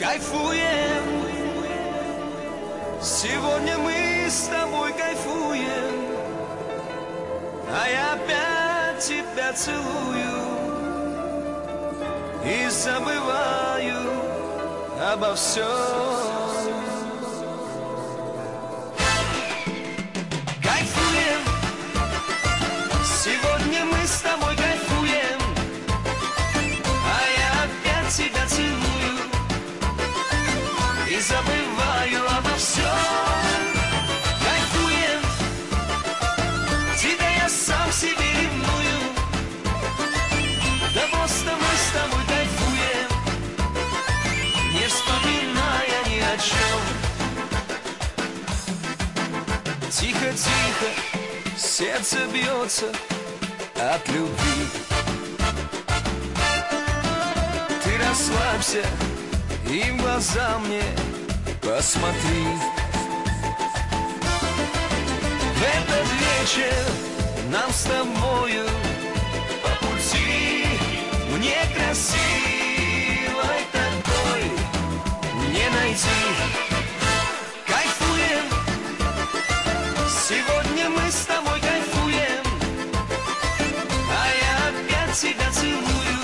Кайфуем, сегодня мы с тобой кайфуем, а я опять тебя целую и забываю обо всем. Кайфуем, сегодня мы с тобой кайфуем, а я опять тебя целую и забываю обо всем. Кайфуем, тебя я сам себе ревную, да просто мы с тобой кайфуем, не вспоминая ни о чем. Тихо-тихо сердце бьется от любви. Ты расслабься и в глаза мне посмотри. В этот вечер нам с тобою по пути, мне красивой такой не найти. Кайфуем, сегодня мы с тобой кайфуем, а я опять тебя целую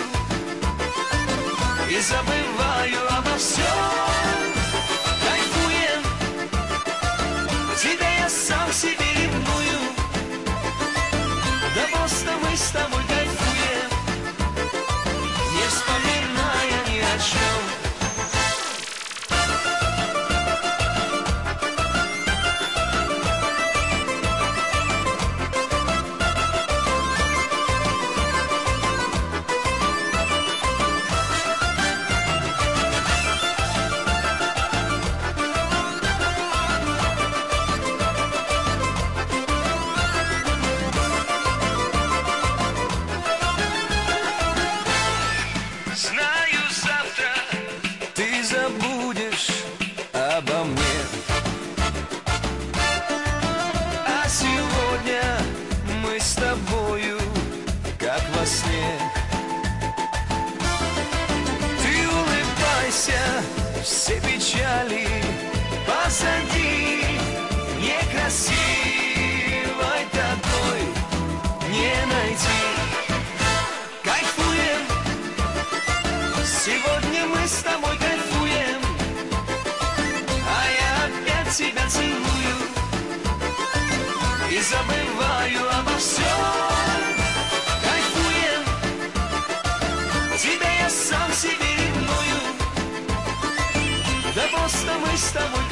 и забываю обо всем. Кайфуем, тебя я сам себе ревную, да просто мы с тобой кайфуем, не вспоминая ни о чем. Знаю, завтра ты забудешь обо мне, а сегодня мы с тобою, как во сне. Ты улыбайся, все печали позади, некрасивой такой не найти. Кайфуем, сегодня мы с тобой кайфуем, а я опять тебя целую и забываю обо всем. Кайфуем, тебя я сам себе ревную, да просто мы с тобой